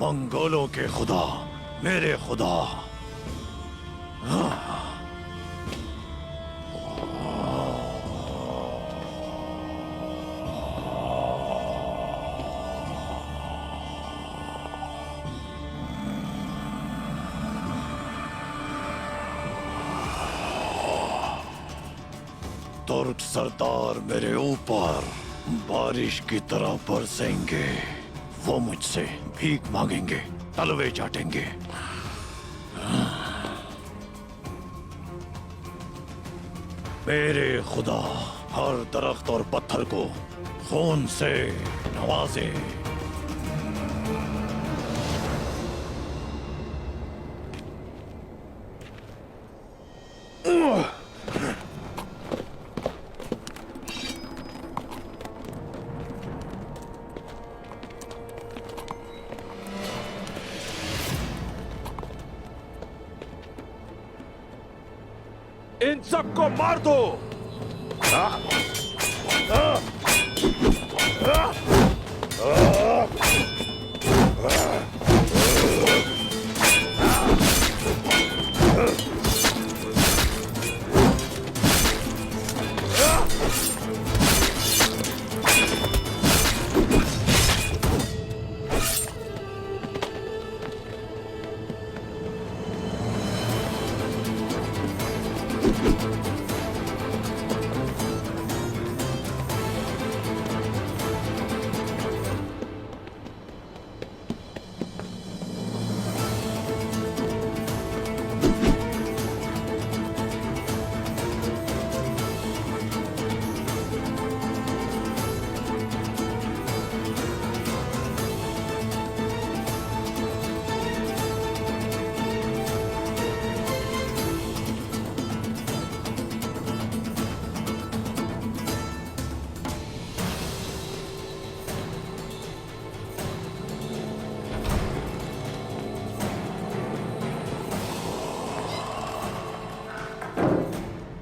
मंगोलों के खुदा, मेरे खुदा। तुर्क सरदार मेरे ऊपर बारिश की तरह बरसेंगे। वो मुझसे भीख मांगेंगे, तलवे चाटेंगे। मेरे खुदा हर दरख्त और पत्थर को खून से नवाजे। इन सबको मार दो।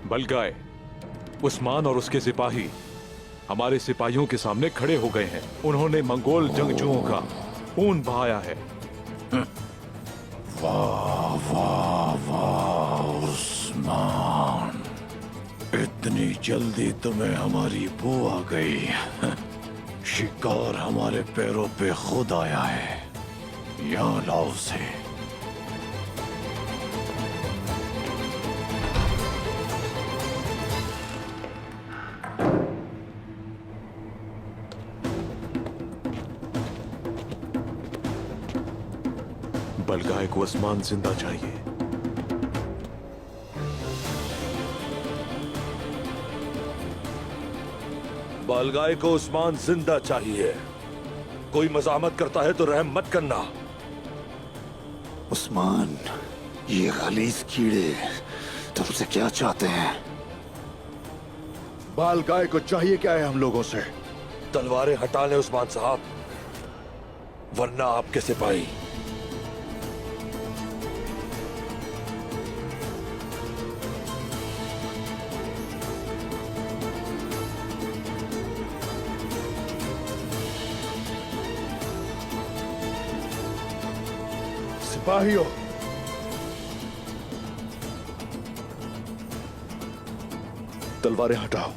बलगाए, उस्मान और उसके सिपाही हमारे सिपाहियों के सामने खड़े हो गए हैं। उन्होंने मंगोल जंगजुओं का खून बहाया है। वाह वाह वाह उस्मान, इतनी जल्दी तुम्हें हमारी बू आ गई। शिकार हमारे पैरों पे खुद आया है। यहाँ लाओ से। बलगाए को उस्मान जिंदा चाहिए। बालगाय को उस्मान जिंदा चाहिए। कोई मजामत करता है तो रहम मत करना। उस्मान, ये गलीज कीड़े तुमसे क्या चाहते हैं? बालगाय को चाहिए क्या है हम लोगों से? तलवारें हटा लें उस्मान साहब, वरना आपके सिपाही। सिपाहियों, तलवारें हटाओ।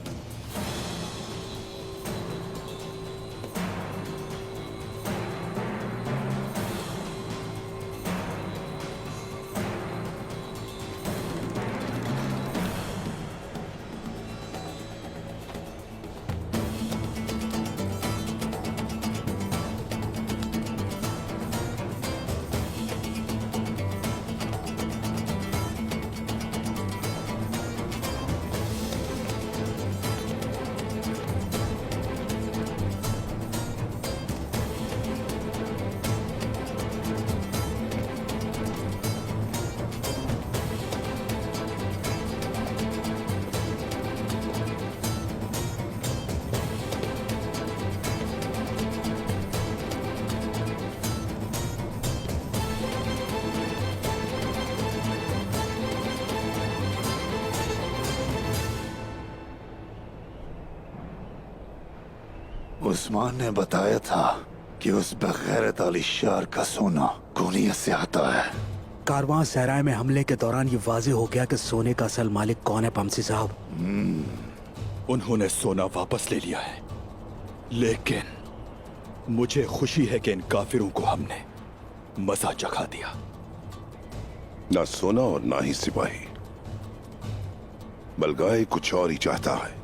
उस्मान ने बताया था कि उस बगैरत अली शार का सोना कौनियत से आता है। कारवां सहराय में हमले के दौरान ये वाजे हो गया कि सोने का असल मालिक कौन है पमसी साहब। उन्होंने सोना वापस ले लिया है, लेकिन मुझे खुशी है कि इन काफिरों को हमने मजा चखा दिया। ना सोना और ना ही सिपाही, बलगाए कुछ और ही चाहता है।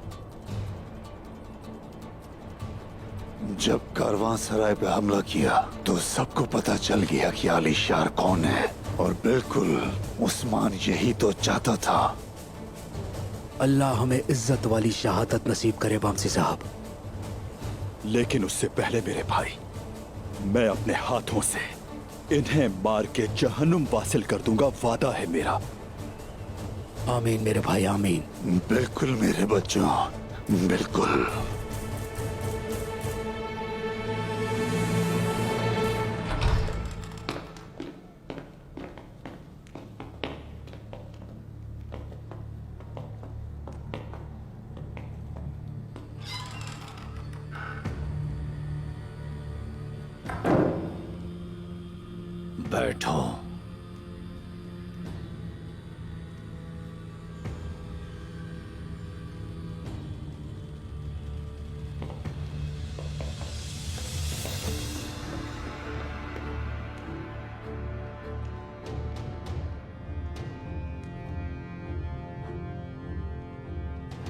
जब कारवां सराय पे हमला किया तो सबको पता चल गया कि अली शार कौन है, और बिल्कुल उस्मान यही तो चाहता था। अल्लाह हमें इज्जत वाली शहादत नसीब करे पमसी साहब। लेकिन उससे पहले मेरे भाई, मैं अपने हाथों से इन्हें मार के जहन्नुम वासिल कर दूंगा, वादा है मेरा। आमीन मेरे भाई, आमीन। बिल्कुल मेरे बच्चों, बिल्कुल। बैठो।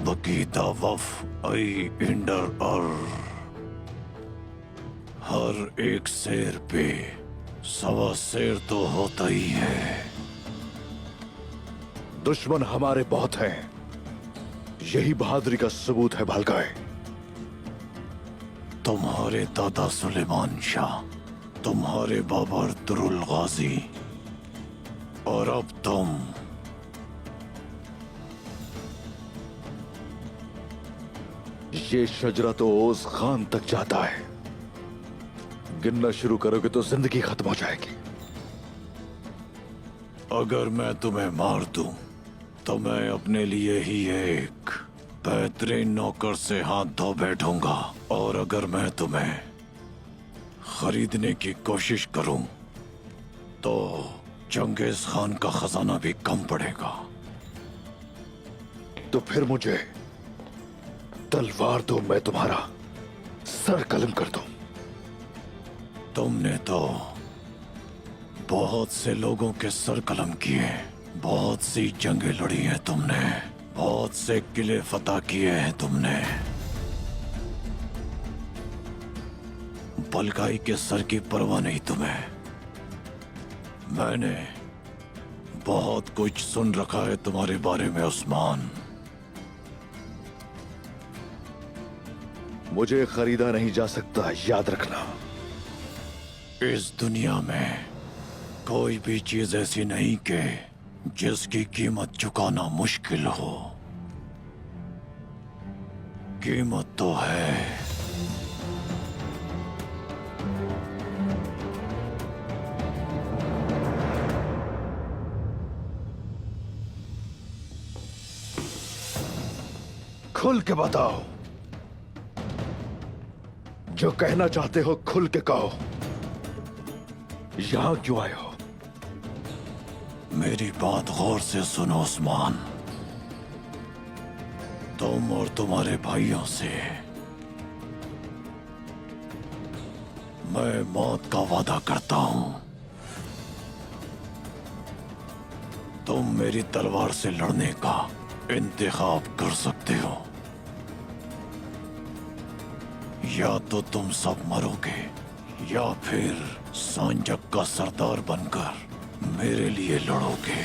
बकीता वफ आई इंडर और हर एक शेर पे सवा शेर तो होता ही है। दुश्मन हमारे बहुत हैं, यही बहादुरी का सबूत है भालगाए। तुम्हारे दादा सुलेमान शाह, तुम्हारे बाबर दुरुल गाजी, और अब तुम। ये शजरा तो ओस खान तक जाता है। गिनना शुरू करोगे तो जिंदगी खत्म हो जाएगी। अगर मैं तुम्हें मार दूं तो मैं अपने लिए ही एक बेहतरीन नौकर से हाथ धो बैठूंगा, और अगर मैं तुम्हें खरीदने की कोशिश करूं तो चंगेज खान का खजाना भी कम पड़ेगा। तो फिर मुझे तलवार दो, मैं तुम्हारा सर कलम कर दूं। तुमने तो बहुत से लोगों के सर कलम किए, बहुत सी जंगें लड़ी हैं तुमने, बहुत से किले फतह किए हैं तुमने। बलगाई के सर की परवाह नहीं तुम्हें। मैंने बहुत कुछ सुन रखा है तुम्हारे बारे में उस्मान। मुझे खरीदा नहीं जा सकता, याद रखना। इस दुनिया में कोई भी चीज ऐसी नहीं कि जिसकी कीमत चुकाना मुश्किल हो। कीमत तो है। खुल के बताओ, जो कहना चाहते हो खुल के कहो। यहां क्यों आए हो? मेरी बात गौर से सुनो उस्मान। तुम और तुम्हारे भाइयों से मैं मौत का वादा करता हूं। तुम मेरी तलवार से लड़ने का इंतखाब कर सकते हो, या तो तुम सब मरोगे, या फिर सांजक का सरदार बनकर मेरे लिए लड़ोगे।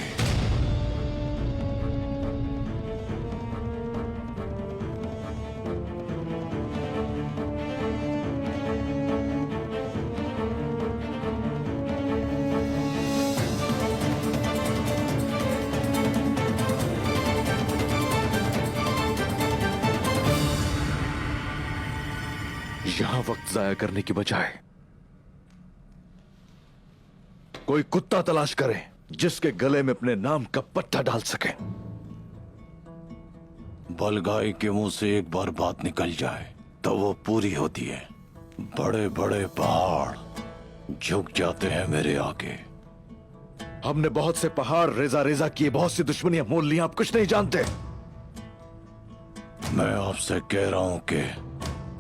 यहां वक्त जाया करने की बजाय कोई कुत्ता तलाश करें जिसके गले में अपने नाम का पट्टा डाल सके। बलगाई के मुंह से एक बार बात निकल जाए तो वो पूरी होती है। बड़े बड़े पहाड़ झुक जाते हैं मेरे आगे। हमने बहुत से पहाड़ रेजा रेजा किए, बहुत सी दुश्मनियां मोल ली, आप कुछ नहीं जानते। मैं आपसे कह रहा हूं कि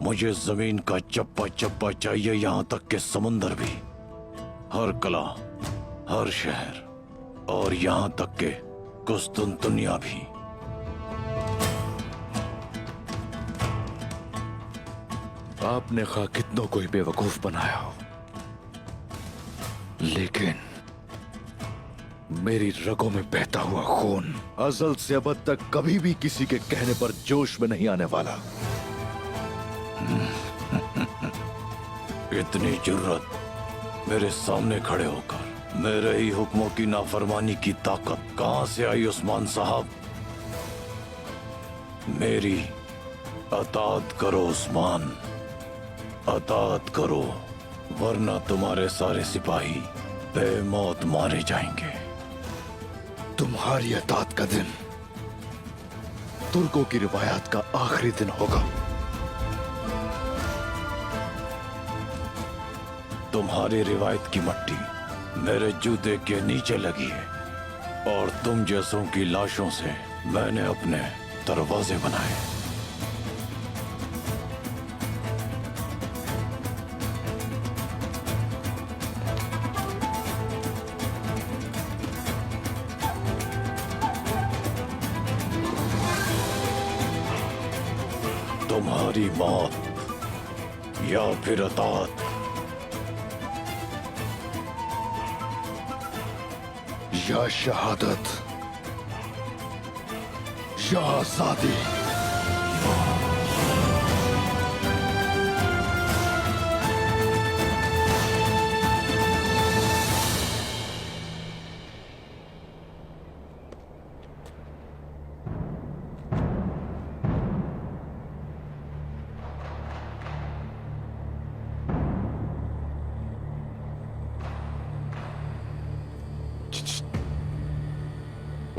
मुझे जमीन का चप्पा चप्पा चाहिए, यहां तक कि समुंदर भी, हर कला, हर शहर, और यहां तक कि कुस्तुनतुनिया भी। आपने खा कितनों को ही बेवकूफ बनाया हो, लेकिन मेरी रगों में बहता हुआ खून अजल से अब तक कभी भी किसी के कहने पर जोश में नहीं आने वाला। इतनी जुर्रत मेरे सामने खड़े होकर मेरे ही हुक्मों की नाफरमानी की ताकत कहां से आई उस्मान साहब? मेरी अताअत करो उस्मान, अताअत करो, वरना तुम्हारे सारे सिपाही बेमौत मारे जाएंगे। तुम्हारी अताअत का दिन तुर्कों की रिवायात का आखिरी दिन होगा। तुम्हारी रिवायत की मट्टी मेरे जूते के नीचे लगी है, और तुम जैसों की लाशों से मैंने अपने दरवाजे बनाए। तुम्हारी मौत या फिर अताअत, या शहादत या आजादी।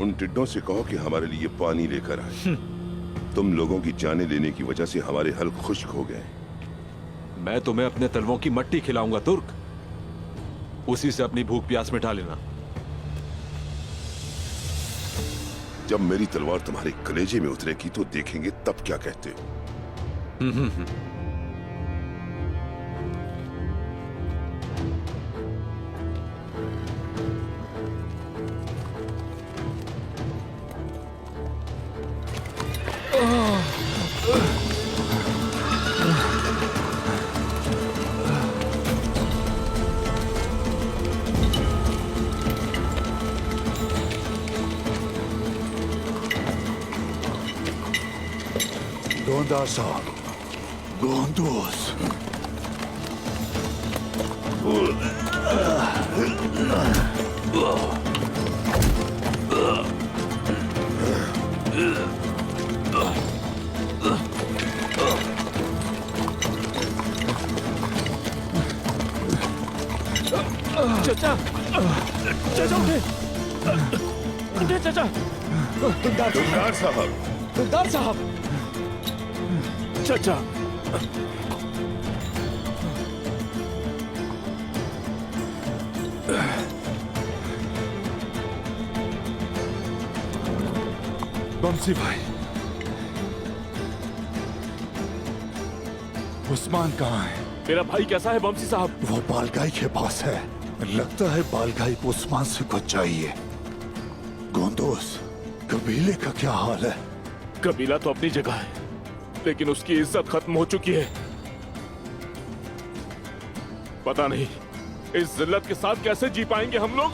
उन टिड्डों से कहो कि हमारे लिए पानी लेकर आए। तुम लोगों की जाने लेने की वजह से हमारे हल्क खुश्क हो गए। मैं तुम्हें अपने तलवों की मट्टी खिलाऊंगा तुर्क, उसी से अपनी भूख प्यास मिटा लेना। जब मेरी तलवार तुम्हारे कलेजे में उतरेगी तो देखेंगे तब क्या कहते हो। गोंदा साहब, गोंदोस। चाचा, चाचा उठे, उठे चाचा। दुलदार साहब, दुलदार साहब, चाचा। बंसी भाई, उस्मान कहाँ है? मेरा भाई कैसा है बमसी साहब? वो बालगाई के पास है। लगता है बालगाई को उस्मान से कुछ चाहिए। गोंदोस, कबीले का क्या हाल है? कबीला तो अपनी जगह है, लेकिन उसकी इज्जत खत्म हो चुकी है। पता नहीं इस जिल्लत के साथ कैसे जी पाएंगे हम लोग।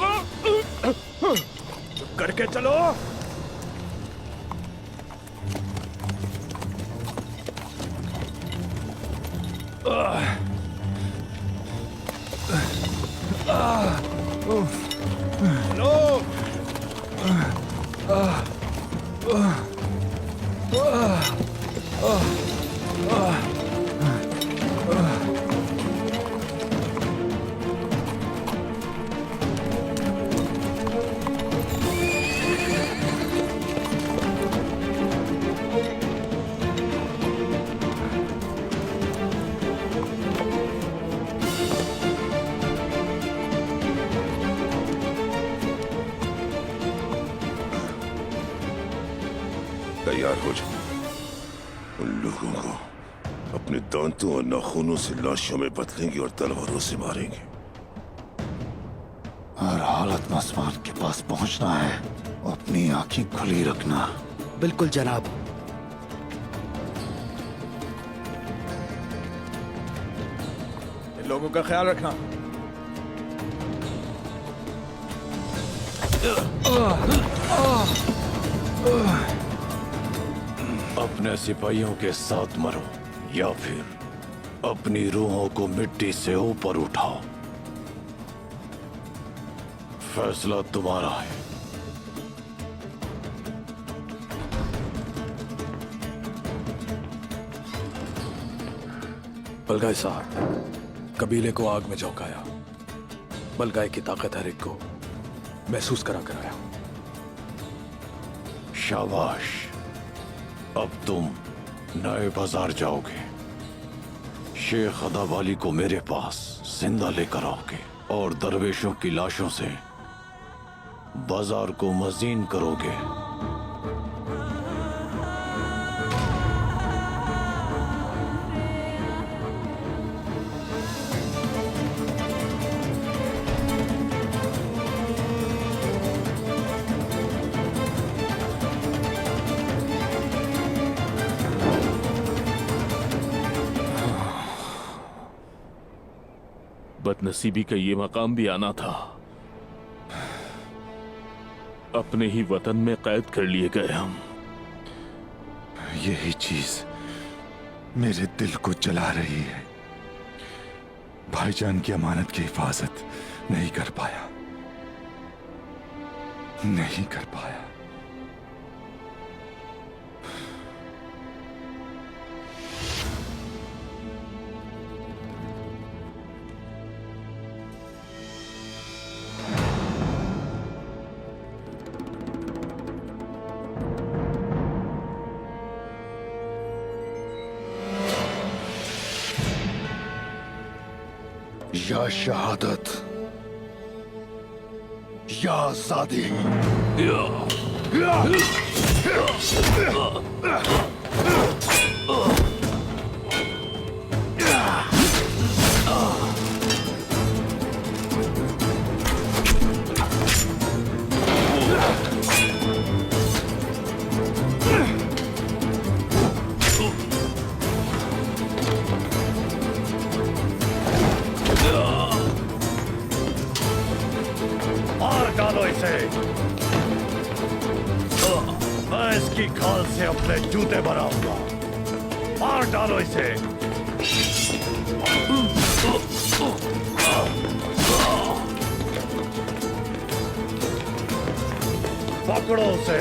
करके चलो। तैयार हो जाओ। उन लोगों को अपने दांतों और नाखूनों से लाशों में बदलेंगे और तलवारों से मारेंगे। हर हालत में आसमान के पास पहुंचना है। अपनी आंखें खुली रखना। बिल्कुल जनाब। इन लोगों का ख्याल रखना। अपने सिपाहियों के साथ मरो या फिर अपनी रूहों को मिट्टी से ऊपर उठाओ। फैसला तुम्हारा है। बलगाय साहब, कबीले को आग में झोंकाया। बलगाय की ताकत हर एक को महसूस करा कराया। शाबाश। अब तुम नए बाजार जाओगे। शेख अदावाली को मेरे पास जिंदा लेकर आओगे और दरवेशों की लाशों से बाजार को मजीन करोगे। बदनसीबी का ये मकाम भी आना था। अपने ही वतन में कैद कर लिए गए हम। यही चीज मेरे दिल को जला रही है। भाईजान की अमानत की हिफाजत नहीं कर पाया, नहीं कर पाया। या शहादत या आजादी। मार डालो इसे। मैं इसकी खाल से अपने जूते बनाऊंगा। मार डालो इसे। पकड़ो उसे।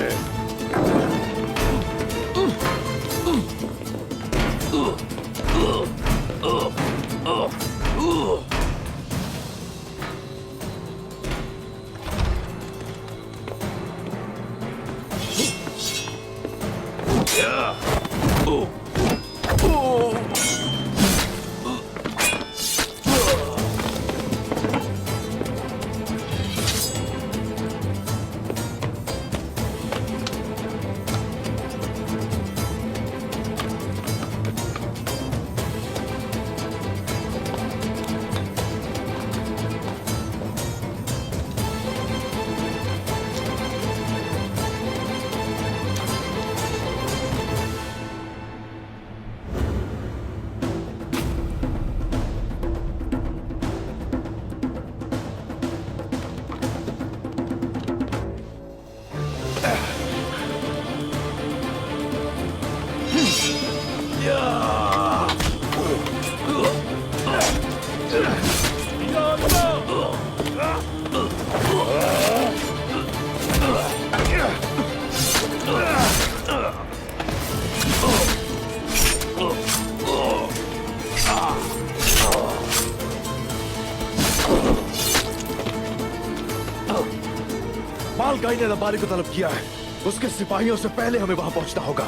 मालगाई ने रबारी को तलब किया है। उसके सिपाहियों से पहले हमें वहां पहुंचना होगा।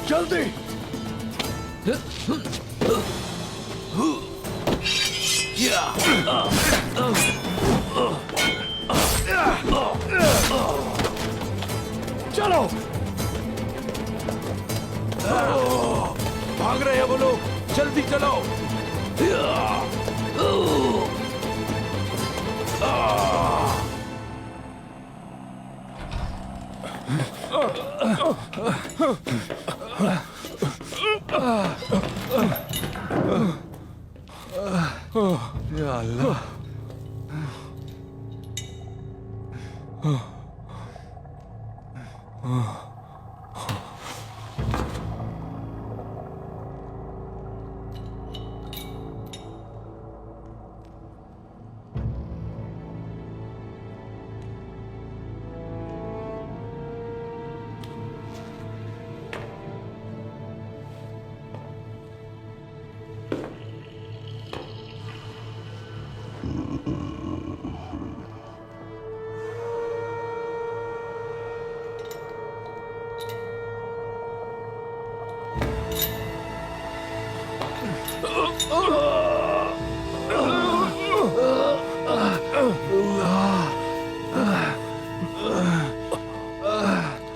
जल्दी। चलो। भाग रहे हैं वो लोग, जल्दी चलो। या अल्लाह।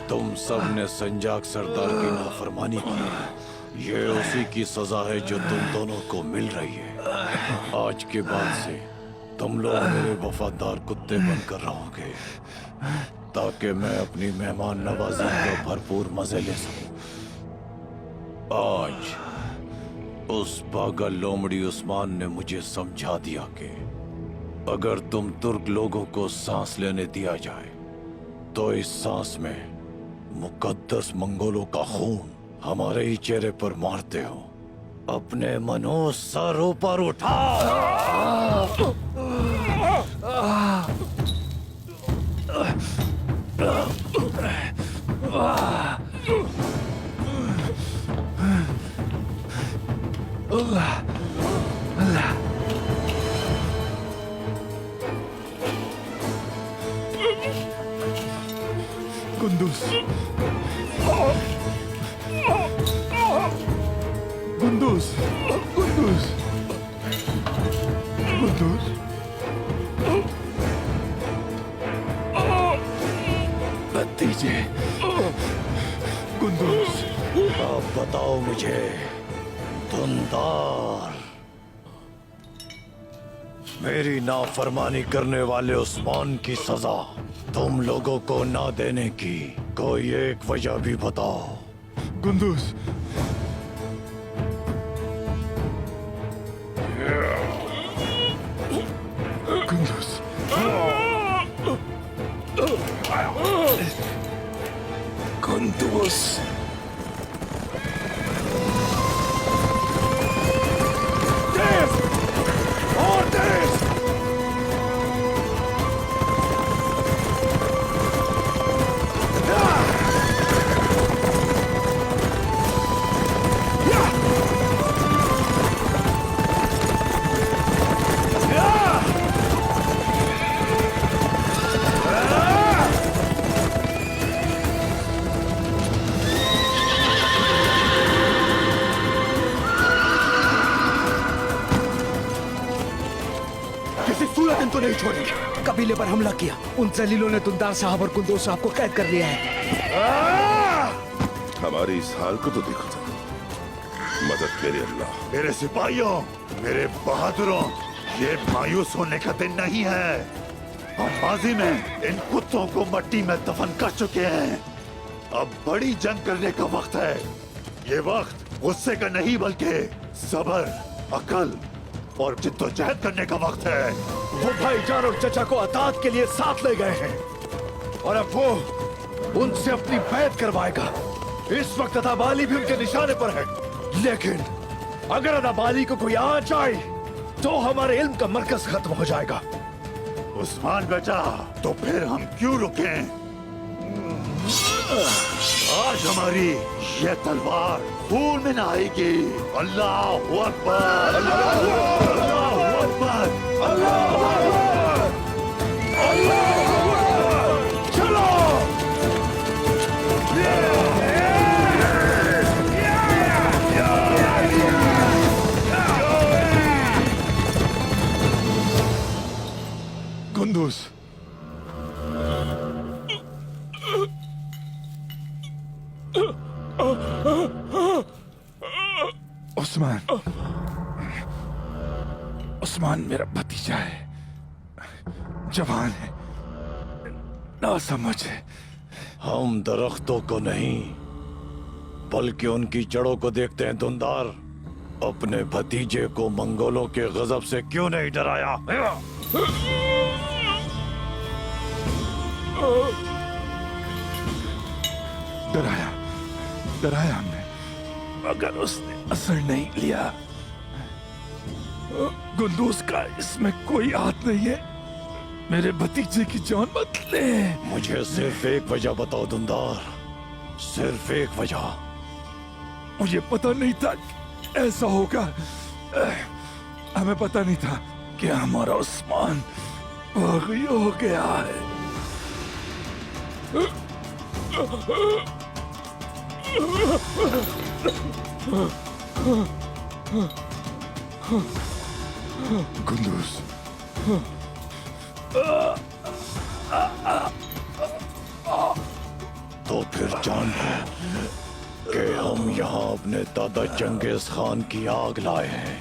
तुम सबने संजाक सरदार की नाफरमानी की। ये उसी की सजा है जो तुम दोनों को मिल रही है। आज के बाद से तुम लोग मेरे वफादार कुत्ते बनकर रहोगे, ताकि मैं अपनी मेहमान नवाजी का भरपूर मजे ले सकूं। आज उस पागल लोमड़ी उस्मान ने मुझे समझा दिया कि अगर तुम तुर्क लोगों को सांस लेने दिया जाए तो इस सांस में मुकद्दस मंगोलों का खून हमारे ही चेहरे पर मारते हो। अपने मनो सर ऊपर उठाओ। कुंदुस, कुंदुस, कुंदुस, कुंदुस। भतीजे, कुंदुस, अब बताओ मुझे, धुंधार, मेरी नाफरमानी करने वाले उस्मान की सजा तुम लोगों को ना देने की कोई एक वजह भी बताओ। कुंदुस, कुंदुस, कुंदुस। किसी सूरत इनको नहीं छोड़ेंगे। कबीले पर हमला किया, उन जलीलों ने दुंदार साहब और कुंदूस साहब को कैद कर लिया है। हमारे इस हाल को तो देखो जरा। मदद करे अल्लाह। मेरे सिपाहियों, मेरे बहादुरों, ये मायूस होने का दिन नहीं है। हम माजी में इन कुत्तों को मिट्टी में दफन कर चुके हैं। अब बड़ी जंग करने का वक्त है। ये वक्त गुस्से का नहीं बल्कि सब्र, अकल और जिद्दोजहद करने का वक्त है। वो भाईजान और चचा को अतात के लिए साथ ले गए हैं और अब वो उनसे अपनी बैत करवाएगा। इस वक्त अदाबाली भी उनके निशाने पर है, लेकिन अगर अदाबाली को कोई आ जाए तो हमारे इल्म का मरकज खत्म हो जाएगा। उस्मान बेटा, तो फिर हम क्यों रुकें? आज हमारी ये तलवार खून में नहाएगी। अल्लाहू अकबर, अल्लाहू अकबर, अल्लाहू अकबर, अल्लाहू अकबर। चलो। कुंदुस, उस्मान, उस्मान मेरा भतीजा है, जवान है, ना समझ है। हम दरख्तों को नहीं बल्कि उनकी जड़ों को देखते हैं धुंधार। अपने भतीजे को मंगोलों के गजब से क्यों नहीं डराया? डराया, डराया हमने, मगर उसने असर नहीं लिया। गुंदूस का इसमें कोई हाथ नहीं है। मेरे भतीजे की जान मत ले। मुझे सिर्फ एक वजह बताओ धुंधार, सिर्फ एक वजह। मुझे पता नहीं था कि ऐसा होगा। हमें पता नहीं था कि हमारा उस्मान बागी हो गया है। गुंदूस, तो फिर जान लो कि हम यहाँ अपने दादा चंगेज खान की आग लाए हैं,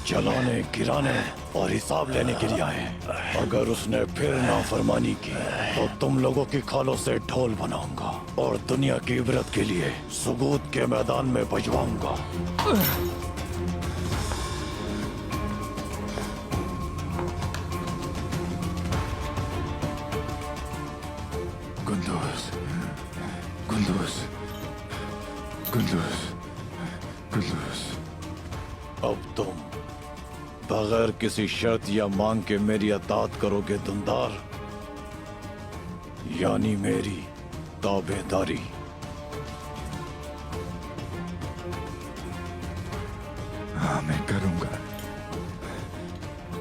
जलाने, गिराने और हिसाब लेने के लिए आए हैं। अगर उसने फिर नाफरमानी की तो तुम लोगों की खालों से ढोल बनाऊंगा और दुनिया की इबरत के लिए सुबूत के मैदान में भिजवाऊंगा। गुंदूस, गुंदूस, गुंदूस, गुंदूस। अब तुम बगैर किसी शर्त या मांग के मेरी अतात करोगे धुंधार, यानी मेरी ताबेदारी। हाँ, मैं करूंगा,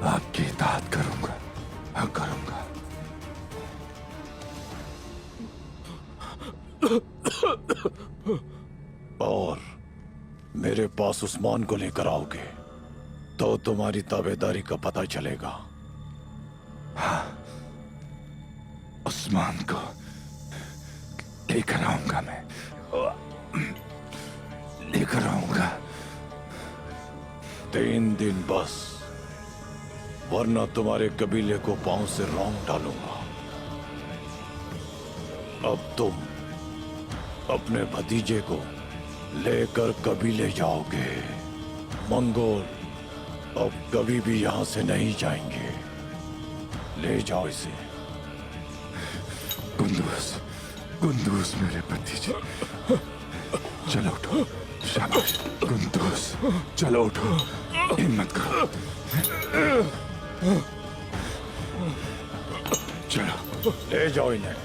आपकी इताअत करूंगा, हाँ करूंगा। और मेरे पास उस्मान को लेकर आओगे तो तुम्हारी ताबेदारी का पता चलेगा। उस्मान को लेकर आऊंगा, मैं लेकर आऊंगा। 3 दिन बस, वरना तुम्हारे कबीले को पांव से रौंद डालूंगा। अब तुम अपने भतीजे को लेकर कबीले जाओगे। मंगोल अब कभी भी यहां से नहीं जाएंगे। ले जाओ इसे। गुंदूस, गुंदूस मेरे भतीजे, चलो उठो। शाबाश गुंदूस, चलो उठो, हिम्मत करो, चलो ले जाओ इन्हें।